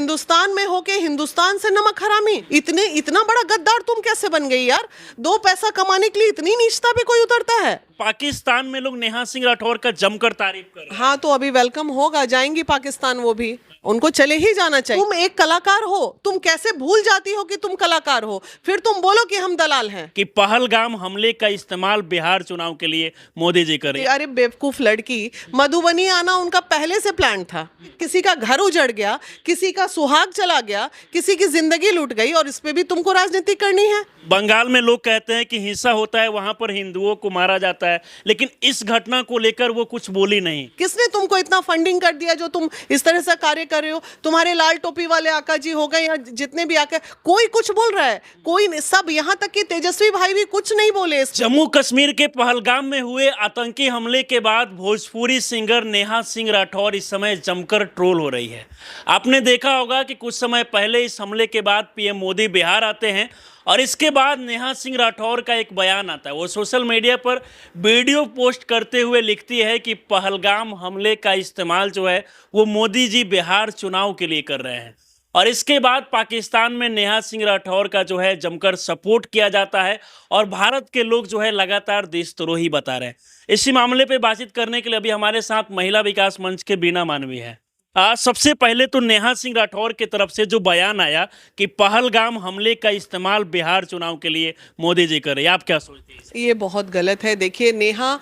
हिंदुस्तान में होके हिंदुस्तान से नमक हरामी, इतना बड़ा गद्दार तुम कैसे बन गई यार? 2 पैसा कमाने के लिए इतनी नीचता पे कोई उतरता है? पाकिस्तान में लोग नेहा सिंह राठौर का जमकर तारीफ कर रहे हैं। हाँ, तो अभी वेलकम होगा, जाएंगी पाकिस्तान, वो भी उनको चले ही जाना चाहिए। तुम एक कलाकार हो, तुम कैसे भूल जाती हो कि तुम कलाकार हो, फिर तुम बोलो कि हम दलाल हैं। कि पहलगाम हमले का इस्तेमाल बिहार चुनाव के लिए मोदी जी करे। अरे बेवकूफ लड़की, मधुबनी आना उनका पहले से प्लान था। किसी का घर उजड़ गया, किसी का सुहाग चला गया, किसी की जिंदगी लूट गई, और इस पे भी तुमको राजनीति करनी है। बंगाल में लोग कहते हैं कि हिंसा होता है, वहां पर हिंदुओं को मारा जाता है, लेकिन इस घटना को लेकर वो कुछ बोली नहीं। किसने तुमको इतना फंडिंग कर दिया जो तुम इस तरह से कार्य कर रहे हो? तुम्हारे लाल टोपी वाले आका जी हो गए या जितने भी आका, कोई कुछ बोल रहा है? कोई नहीं, सब यहाँ तक कि तेजस्वी भाई भी कुछ नहीं बोले। जम्मू कश्मीर के पहलगाम में हुए आतंकी हमले के बाद भोजपुरी सिंगर नेहा सिंह राठौर इस समय जमकर ट्रोल हो रही है। आपने देखा होगा कि कुछ समय पहले इस हमले के बाद पीएम मोदी बिहार आते हैं और इसके बाद नेहा सिंह राठौर का एक बयान आता है। वो सोशल मीडिया पर वीडियो पोस्ट करते हुए लिखती है कि पहलगाम हमले का इस्तेमाल जो है वो मोदी जी बिहार चुनाव के लिए कर रहे हैं। और इसके बाद पाकिस्तान में नेहा सिंह राठौर का जो है जमकर सपोर्ट किया जाता है और भारत के लोग जो है लगातार देशद्रोही बता रहे हैं। इसी मामले पे बातचीत करने के लिए अभी हमारे साथ महिला विकास मंच के बीना मानवी है। सबसे पहले तो नेहा सिंह राठौर की तरफ से जो बयान आया कि पहलगाम हमले का इस्तेमाल बिहार चुनाव के लिए मोदी जी कर रहे हैं, आप क्या सोचती हैं? ये बहुत गलत है। देखिए नेहा,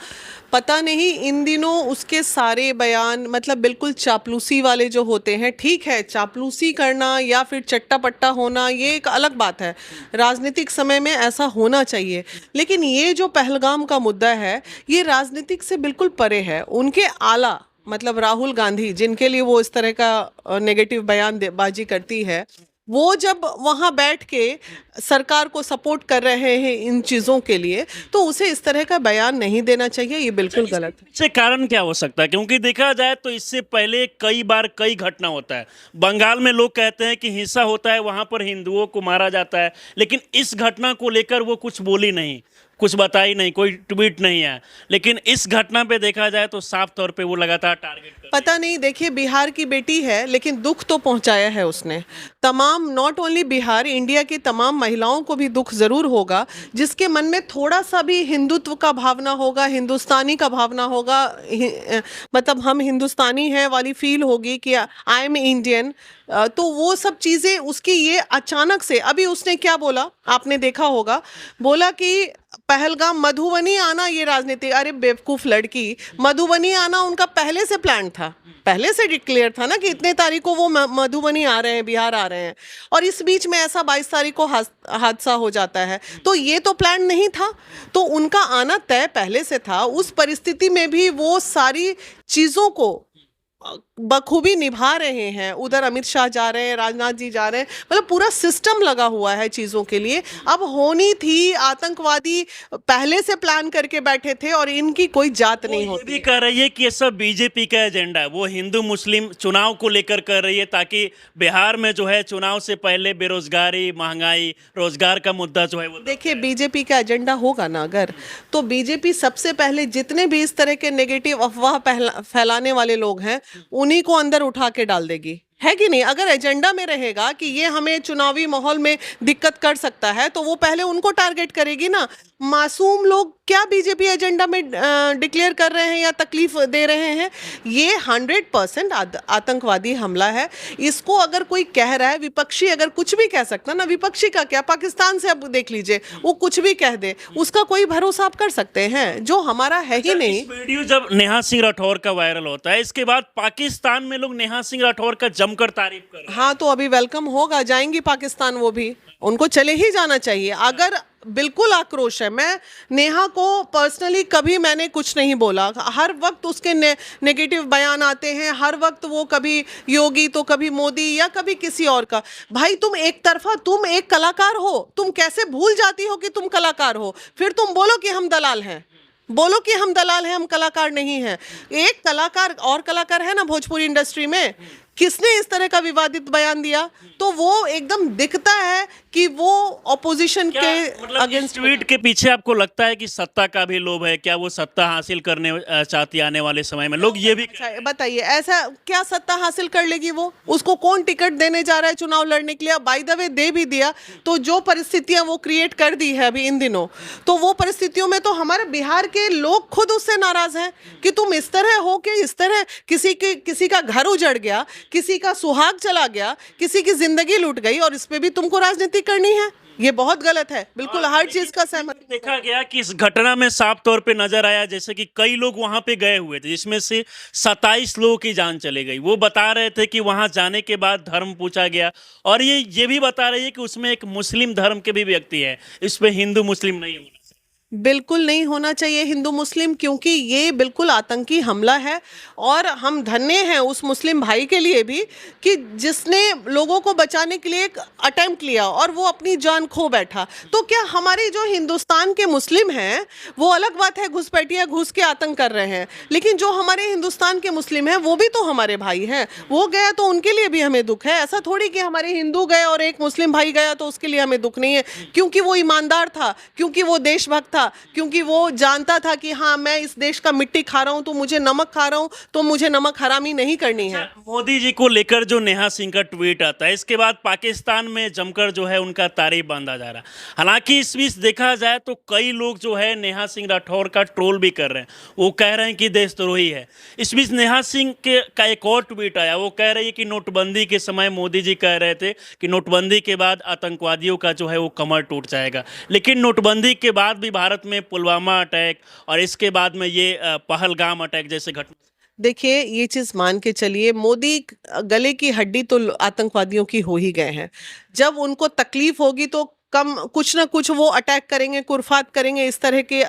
पता नहीं इन दिनों उसके सारे बयान मतलब बिल्कुल चापलूसी वाले जो होते हैं। ठीक है, चापलूसी करना या फिर चट्टा पट्टा होना ये एक अलग बात है, राजनीतिक समय में ऐसा होना चाहिए, लेकिन ये जो पहलगाम का मुद्दा है ये राजनीतिक से बिल्कुल परे है। उनके आला मतलब राहुल गांधी, जिनके लिए वो इस तरह का नेगेटिव बयानबाजी करती है, वो जब वहाँ बैठ के सरकार को सपोर्ट कर रहे हैं इन चीज़ों के लिए, तो उसे इस तरह का बयान नहीं देना चाहिए। ये बिल्कुल गलत है। इससे कारण क्या हो सकता है? क्योंकि देखा जाए तो इससे पहले कई बार कई घटना होता है। बंगाल में लोग कहते हैं कि हिंसा होता है, वहाँ पर हिंदुओं को मारा जाता है, लेकिन इस घटना को लेकर वो कुछ बोली नहीं, कुछ बताई नहीं, कोई ट्वीट नहीं है। लेकिन इस घटना पे देखा जाए तो साफ तौर पे वो लगातार टारगेट कर रही है। पता नहीं, देखिए बिहार की बेटी है, लेकिन दुख तो पहुंचाया है उसने। तमाम, नॉट ओनली बिहार, इंडिया की तमाम महिलाओं को भी दुख जरूर होगा, जिसके मन में थोड़ा सा भी हिंदुत्व का भावना होगा, हिंदुस्तानी का भावना होगा, मतलब हम हिंदुस्तानी हैं वाली फील होगी कि आई एम इंडियन। तो वो सब चीज़ें उसकी, ये अचानक से अभी उसने क्या बोला आपने देखा होगा, बोला कि पहलगाम, मधुबनी आना ये राजनीति। अरे बेवकूफ लड़की, मधुबनी आना उनका पहले से प्लान था, पहले से डिक्लेयर था ना कि इतने तारीख को वो मधुबनी आ रहे हैं, बिहार आ रहे हैं, और इस बीच में ऐसा 22 तारीख को हादसा हो जाता है। तो ये तो प्लान नहीं था, तो उनका आना तय पहले से था। उस परिस्थिति में भी वो सारी चीज़ों को बखूबी निभा रहे हैं। उधर अमित शाह जा रहे हैं, राजनाथ जी जा रहे हैं, मतलब पूरा सिस्टम लगा हुआ है चीज़ों के लिए। अब होनी थी, आतंकवादी पहले से प्लान करके बैठे थे और इनकी कोई जात नहीं होती। ये भी कह रही है कि ये सब बीजेपी का एजेंडा है, वो हिंदू मुस्लिम चुनाव को लेकर कर रही है, ताकि बिहार में जो है चुनाव से पहले बेरोजगारी, महंगाई, रोजगार का मुद्दा जो है वो। देखिए बीजेपी का एजेंडा होगा ना अगर, तो बीजेपी सबसे पहले जितने भी इस तरह के नेगेटिव अफवाह फैलाने वाले लोग हैं उन्हीं को अंदर उठा के डाल देगी, है कि नहीं? अगर एजेंडा में रहेगा कि ये हमें चुनावी माहौल में दिक्कत कर सकता है, तो वो पहले उनको टारगेट करेगी ना। मासूम लोग क्या बीजेपी एजेंडा में डिक्लेयर कर रहे हैं या तकलीफ दे रहे हैं? ये 100% आतंकवादी हमला है। इसको अगर कोई कह रहा है, विपक्षी अगर कुछ भी कह सकता ना, विपक्षी का क्या, पाकिस्तान से अब देख लीजिए, वो कुछ भी कह दे, उसका कोई भरोसा आप कर सकते हैं? जो हमारा है ही नहीं। वीडियो जब नेहा सिंह राठौर का वायरल होता है, इसके बाद पाकिस्तान में लोग नेहा सिंह राठौर का जमकर तारीफ कर रहे हैं। हाँ, तो अभी वेलकम होगा, जाएंगी पाकिस्तान, वो भी उनको चले ही जाना चाहिए। अगर बिल्कुल आक्रोश है, मैं नेहा को पर्सनली कभी मैंने कुछ नहीं बोला, हर वक्त उसके नेगेटिव बयान आते हैं, हर वक्त वो कभी योगी तो कभी मोदी या कभी किसी और का। भाई तुम एक तरफा, तुम एक कलाकार हो, तुम कैसे भूल जाती हो कि तुम कलाकार हो, फिर तुम बोलो कि हम दलाल हैं, बोलो कि हम दलाल हैं, हम कलाकार नहीं हैं। एक कलाकार और कलाकार है ना भोजपुरी इंडस्ट्री में, किसने इस तरह का विवादित बयान दिया? तो वो एकदम दिखता है कि वो ऑपोजिशन क्या के मतलब इस अगेंस्ट। ट्वीट के पीछे आपको लगता है कि सत्ता का भी लोभ है? क्या वो सत्ता हासिल करने चाहती है आने वाले समय में? लोग ये भी अच्छा, बताइए, ऐसा क्या सत्ता हासिल कर लेगी वो? उसको कौन टिकट देने जा रहा है चुनाव लड़ने के लिए? बाय द वे दे भी दिया तो जो परिस्थितियां वो क्रिएट कर दी है अभी इन दिनों, तो वो परिस्थितियों में तो हमारे बिहार के लोग खुद उससे नाराज हैं कि तुम इस तरह हो के इस तरह किसी का घर उजड़ गया, किसी का सुहाग चला गया, किसी की जिंदगी लूट गई, और इस पे भी तुमको राजनीति करनी है? ये बहुत गलत है, बिल्कुल हर चीज का सहमत। देखा गया कि इस घटना में साफ तौर पे नजर आया जैसे कि कई लोग वहां पे गए हुए थे, जिसमें से 27 लोगों की जान चली गई। वो बता रहे थे कि वहां जाने के बाद धर्म पूछा गया, और ये भी बता रही है कि उसमें एक मुस्लिम धर्म के भी व्यक्ति है, इस पे हिंदू मुस्लिम नहीं होना। बिल्कुल नहीं होना चाहिए हिंदू मुस्लिम, क्योंकि ये बिल्कुल आतंकी हमला है। और हम धन्य हैं उस मुस्लिम भाई के लिए भी कि जिसने लोगों को बचाने के लिए एक अटेम्प्ट लिया और वो अपनी जान खो बैठा। तो क्या हमारे जो हिंदुस्तान के मुस्लिम हैं, वो अलग बात है घुसपैठिया घुस के आतंक कर रहे हैं, लेकिन जो हमारे हिंदुस्तान के मुस्लिम हैं वो भी तो हमारे भाई हैं। वो गया तो उनके लिए भी हमें दुख है। ऐसा थोड़ी कि हमारे हिंदू गए और एक मुस्लिम भाई गया तो उसके लिए हमें दुख नहीं है, क्योंकि वो ईमानदार था, क्योंकि वो देशभक्त था, क्योंकि वो जानता था कि हाँ मैं इस देश का मिट्टी खा रहा हूं, तो मुझे नमक खा रहा हूं, तो मुझे नमक हरामी नहीं करनी है। मोदी जी को लेकर जो नेहा सिंह का ट्वीट आता है, इसके बाद पाकिस्तान में जमकर जो है उनका तारीफ बांधा जा रहा है। हालांकि इस बीच देखा जाए तो कई लोग जो है नेहा सिंह राठौर का ट्रोल भी कर रहे हैं। वो कह रहे हैं कि देशद्रोही है। इस बीच नेहा सिंह का एक और ट्वीट आया। वो कह रही है कि नोटबंदी के समय मोदी जी कह रहे थे कि नोटबंदी के बाद आतंकवादियों का जो है वो कमर टूट जाएगा, लेकिन नोटबंदी के बाद भी भारत में पुलवामा अटैक और इसके बाद में ये पहलगाम अटैक जैसे घटना। देखिए, ये चीज मान के चलिए, मोदी गले की हड्डी तो आतंकवादियों की हो ही गए हैं। जब उनको तकलीफ होगी तो कम कुछ ना कुछ वो अटैक करेंगे, कुरफात करेंगे, इस तरह के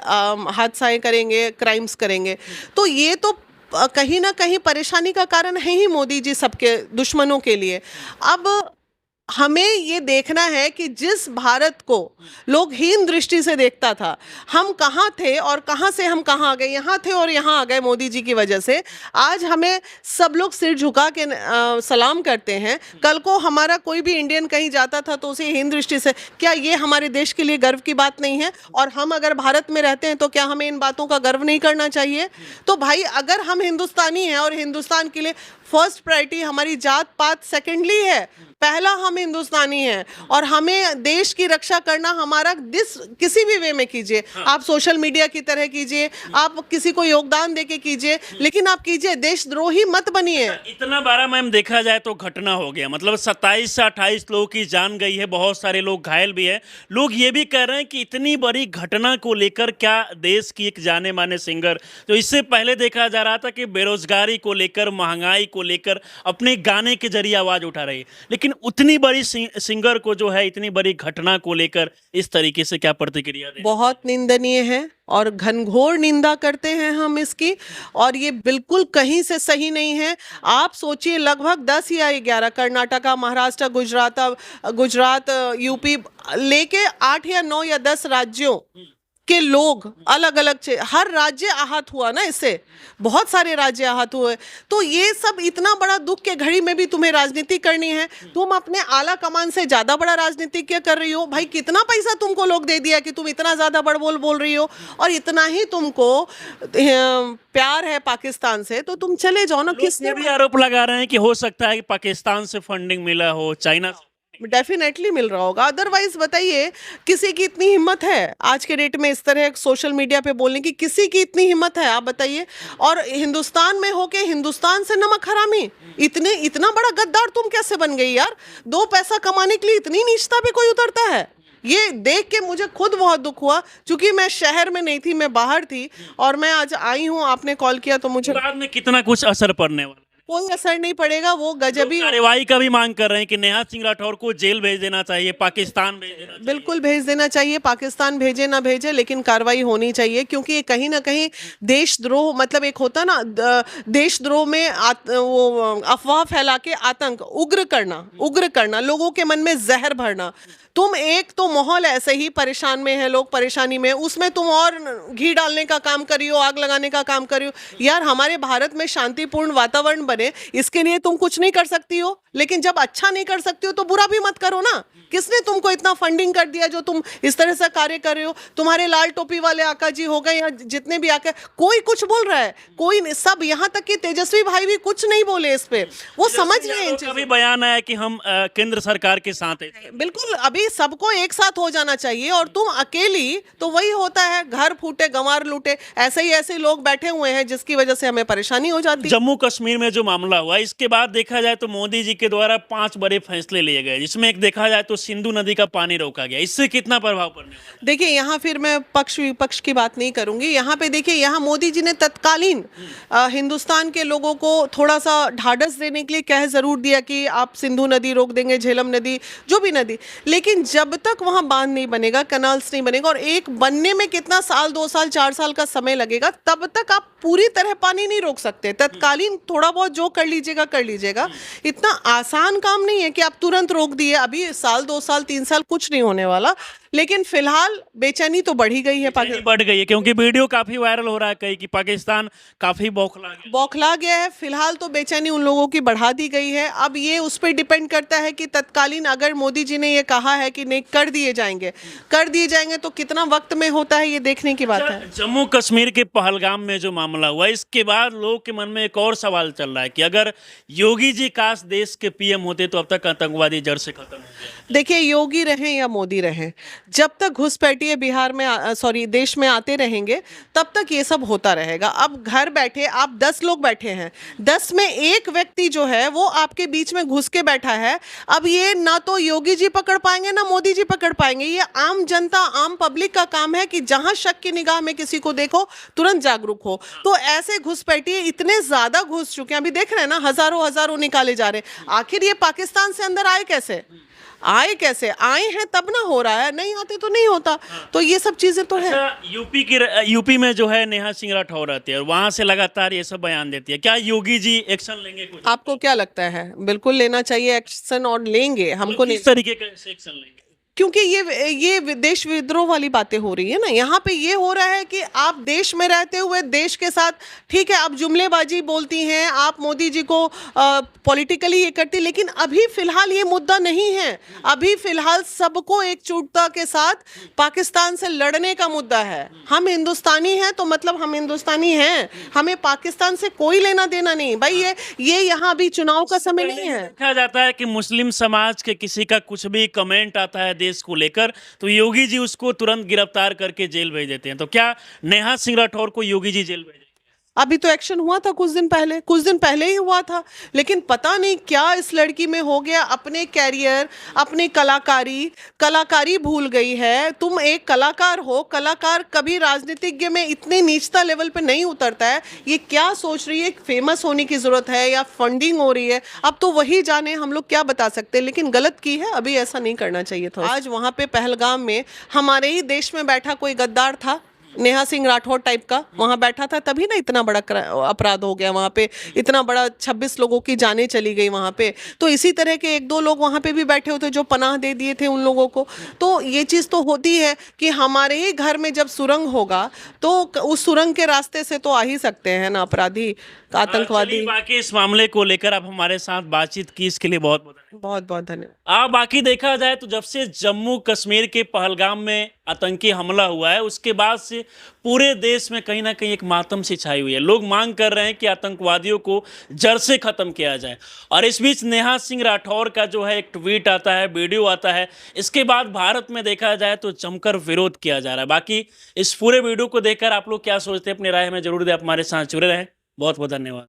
हादसाएं करेंगे, क्राइम्स करेंगे। तो ये तो कहीं ना कहीं परेशानी का कारण है ही मोदी जी सबके दुश्मनों के लिए। अब हमें ये देखना है कि जिस भारत को लोग हीन दृष्टि से देखता था, हम कहाँ थे और कहाँ से हम कहाँ आ गए, यहाँ थे और यहाँ आ गए मोदी जी की वजह से। आज हमें सब लोग सिर झुका के सलाम करते हैं। कल को हमारा कोई भी इंडियन कहीं जाता था तो उसे हीन दृष्टि से, क्या ये हमारे देश के लिए गर्व की बात नहीं है? और हम अगर भारत में रहते हैं तो क्या हमें इन बातों का गर्व नहीं करना चाहिए? तो भाई, अगर हम हिंदुस्तानी हैं और हिंदुस्तान के लिए फर्स्ट प्रायोरिटी हमारी जात पात सेकेंडली है, पहला हम हिंदुस्तानी हैं, और हमें देश की रक्षा करना हमारा किसी भी वे में कीजिए। आप सोशल मीडिया की तरह कीजिए, आप किसी को योगदान देके कीजिए, लेकिन आप कीजिए, देशद्रोही मत बनिए। इतना बड़ा मैम देखा जाए तो घटना हो गया, मतलब 27 से 28 लोगों की जान गई है, बहुत सारे लोग घायल भी है। लोग ये भी कह रहे हैं कि इतनी बड़ी घटना को लेकर क्या देश की एक जाने माने सिंगर, तो इससे पहले देखा जा रहा था कि बेरोजगारी को लेकर, महंगाई को लेकर अपने गाने के जरिए आवाज उठा रही है, लेकिन उतनी बड़ी सिंगर को जो है इतनी बड़ी घटना को लेकर इस तरीके से क्या प्रतिक्रिया दें? बहुत निंदनीय है और घनघोर निंदा करते हैं हम इसकी, और ये बिल्कुल कहीं से सही नहीं है। आप सोचिए, लगभग 10 या 11 कर्नाटका, महाराष्ट्र, गुजरात, यूपी लेके 8 या 9 या 10 राज्यों के लोग अलग अलग, हर राज्य आहत हुआ ना इससे, बहुत सारे राज्य आहत हुए। तो ये सब इतना बड़ा दुख के घड़ी में भी तुम्हें राजनीति करनी है? तुम अपने आला कमान से ज्यादा बड़ा राजनीति क्या कर रही हो? भाई, कितना पैसा तुमको लोग दे दिया कि तुम इतना ज्यादा बड़बोल बोल रही हो, और इतना ही तुमको प्यार है पाकिस्तान से, तो तुम चले जाओ ना। किसने भी आरोप लगा रहे हैं कि हो सकता है कि पाकिस्तान से फंडिंग मिला हो, चाइना से। डेफिनेटली मिल रहा होगा, अदरवाइज बताइए किसी की इतनी हिम्मत है आज के डेट में इस तरह सोशल मीडिया पे बोलने की? किसी की इतनी हिम्मत है? आप बताइए। और हिंदुस्तान में होके हिंदुस्तान से नमक हरामी, इतना बड़ा गद्दार तुम कैसे बन गई यार? 2 पैसा कमाने के लिए इतनी नीचता पे कोई उतरता है? ये देख के मुझे खुद बहुत दुख हुआ, क्योंकि मैं शहर में नहीं थी, मैं बाहर थी, और मैं आज आई हूँ, आपने कॉल किया तो मुझे बाद में कितना कुछ असर पड़ने वाला? कोई असर नहीं पड़ेगा। वो गजबी कार्रवाई का भी मांग कर रहे हैं कि नेहा सिंह राठौर को जेल भेज देना चाहिए, पाकिस्तान भेज देना चाहिए। बिल्कुल भेज देना चाहिए, पाकिस्तान भेजे ना भेजे, लेकिन कार्रवाई होनी चाहिए, क्योंकि ये कहीं ना कहीं देशद्रोह, मतलब एक होता ना देशद्रोह में वो अफवाह फैला के आतंक उग्र करना, लोगों के मन में जहर भरना। तुम एक तो माहौल ऐसे ही परेशान में है, लोग परेशानी में, उसमें तुम और घी डालने का काम करियो, आग लगाने का काम करियो। यार, हमारे भारत में शांतिपूर्ण वातावरण बने, इसके लिए तुम कुछ नहीं कर सकती हो, लेकिन जब अच्छा नहीं कर सकती हो तो बुरा भी मत करो ना। किसने तुमको इतना फंडिंग कर दिया जो तुम इस तरह से कार्य कर रहे हो? तुम्हारे लाल टोपी वाले आका जी हो गए या जितने भी आका, कोई कुछ बोल रहा है? कोई नहीं, सब यहाँ तक कि तेजस्वी भाई भी कुछ नहीं बोले इस पे, वो समझ रहे हैं इन का भी बयान आया कि हम केंद्र सरकार के साथ हैं। बिल्कुल, अभी सबको एक साथ हो जाना चाहिए, और तुम अकेली तो वही होता है, घर फूटे गंवार लूटे, ऐसे लोग बैठे हुए हैं जिसकी वजह से हमें परेशानी हो जाती है। जम्मू कश्मीर में जो मामला हुआ, इसके बाद देखा जाए तो मोदी जी के द्वारा 5 बड़े फैसले लिए गए, जिसमें एक देखा जाए तो सिंधु नदी का पानी रोका गया। इससे कितना प्रभाव पड़ने वाला है? देखिए, यहाँ फिर मैं पक्ष विपक्ष की बात नहीं करूंगी। यहाँ पे देखिए, यहाँ मोदी जी ने तत्कालीन हिंदुस्तान के लोगों को थोड़ा सा ढाढ़स देने के लिए कह जरूर दिया कि आप सिंधु नदी रोक देंगे, झेलम नदी, जो भी नदी, लेकिन जब तक वहाँ बांध नहीं बनेगा, कैनाल्स नहीं बनेगा, और एक बनने में कितना साल, 2 साल, 4 साल का समय लगेगा, तब तक आप पूरी तरह पानी नहीं रोक सकते। तत्कालीन थोड़ा बहुत जो कर लीजिएगा कर लीजिएगा, इतना आसान काम नहीं है कि आप तुरंत रोक दिए। अभी साल, 2 साल, 3 साल कुछ नहीं होने वाला, लेकिन फिलहाल बेचैनी तो बढ़ी गई है, बढ़ गई है, क्योंकि वीडियो काफी वायरल हो रहा है कहीं कि पाकिस्तान काफी बौखला गया है। फिलहाल तो बेचैनी उन लोगों की बढ़ा दी गई है। अब ये उस पर डिपेंड करता है कि तत्कालीन अगर मोदी जी ने ये कहा है कि नहीं कर दिए जाएंगे तो कितना वक्त में होता है, ये देखने की बात है। जम्मू कश्मीर के पहलगाम में जो मामला हुआ, इसके बाद लोगों के मन में एक और सवाल चल रहा है कि अगर योगी जी काश देश के पीएम होते तो अब तक आतंकवादी जड़ से खत्म हो गया। देखिए, योगी रहें या मोदी रहें, जब तक घुसपैठिए बिहार में देश में आते रहेंगे, तब तक ये सब होता रहेगा। अब घर बैठे आप 10 लोग बैठे हैं, 10 में एक व्यक्ति जो है वो आपके बीच में घुस के बैठा है। अब ये ना तो योगी जी पकड़ पाएंगे ना मोदी जी पकड़ पाएंगे। ये आम जनता, आम पब्लिक का काम है कि जहां शक की निगाह में किसी को देखो, तुरंत जागरूक हो। तो ऐसे घुसपैठिए इतने ज्यादा घुस चुके हैं, अभी देख रहे हैं ना, हजारों निकाले जा रहे हैं। आखिर ये पाकिस्तान से अंदर आए कैसे? आए हैं तब ना हो रहा है, नहीं आते तो नहीं होता। तो ये सब चीजें तो है। यूपी में जो है नेहा सिंह राठौर रहती है और वहां से लगातार ये सब बयान देती है। क्या योगी जी एक्शन लेंगे कुछ? आपको क्या लगता है? बिल्कुल लेना चाहिए एक्शन, और लेंगे। हमको किस तरीके का एक्शन लेंगे? क्योंकि ये विदेश विद्रोह वाली बातें हो रही है ना। यहाँ पे ये हो रहा है कि आप देश में रहते हुए देश के साथ, ठीक है, आप जुमलेबाजी बोलती हैं, आप मोदी जी को पॉलिटिकली ये करती, लेकिन अभी फिलहाल ये मुद्दा नहीं है। अभी फिलहाल सबको एकजुटता के साथ पाकिस्तान से लड़ने का मुद्दा है। हम हिंदुस्तानी हैं तो मतलब हम हिंदुस्तानी हैं, हमें पाकिस्तान से कोई लेना देना नहीं भाई। ये यहाँ अभी चुनाव का समय नहीं है। देखा जाता है कि मुस्लिम समाज के किसी का कुछ भी कमेंट आता है देश को लेकर, तो योगी जी उसको तुरंत गिरफ्तार करके जेल भेज देते हैं। तो क्या नेहा सिंह राठौर को योगी जी जेल भेजेंगे? अभी तो एक्शन हुआ था कुछ दिन पहले ही हुआ था, लेकिन पता नहीं क्या इस लड़की में हो गया। अपने कैरियर, अपनी कलाकारी भूल गई है। तुम एक कलाकार हो, कलाकार कभी राजनीतिज्ञ में इतने नीचता लेवल पे नहीं उतरता है। ये क्या सोच रही है, फेमस होने की जरूरत है या फंडिंग हो रही है, अब तो वही जाने, हम लोग क्या बता सकते हैं। लेकिन गलत की है, अभी ऐसा नहीं करना चाहिए था। आज वहाँ पे पहलगाम में हमारे ही देश में बैठा कोई गद्दार था, नेहा सिंह राठौर टाइप का, वहां बैठा था, तभी ना इतना बड़ा अपराध हो गया वहां पे। इतना बड़ा 26 लोगों की जानें चली गई वहां पे। तो इसी तरह के 1-2 लोग वहां पे भी बैठे होते जो पनाह दे दिए थे उन लोगों को। तो ये चीज़ तो होती है कि हमारे ही घर में जब सुरंग होगा तो उस सुरंग के रास्ते से तो आ ही सकते हैं ना अपराधी, आतंकवादी। बाकी इस मामले को लेकर आप हमारे साथ बातचीत की, इसके लिए बहुत बहुत धन्यवाद। बाकी देखा जाए तो जब से जम्मू कश्मीर के पहलगाम में आतंकी हमला हुआ है, उसके बाद से पूरे देश में कहीं ना कहीं एक मातम सी छाई हुई है। लोग मांग कर रहे हैं कि आतंकवादियों को जड़ से खत्म किया जाए। और इस बीच नेहा सिंह राठौर का जो है एक ट्वीट आता है, वीडियो आता है, इसके बाद भारत में देखा जाए तो जमकर विरोध किया जा रहा है। बाकी इस पूरे वीडियो को देखकर आप लोग क्या सोचते हैं, अपनी राय में जरूर दें। आप हमारे साथ जुड़े रहें। बहुत बहुत धन्यवाद।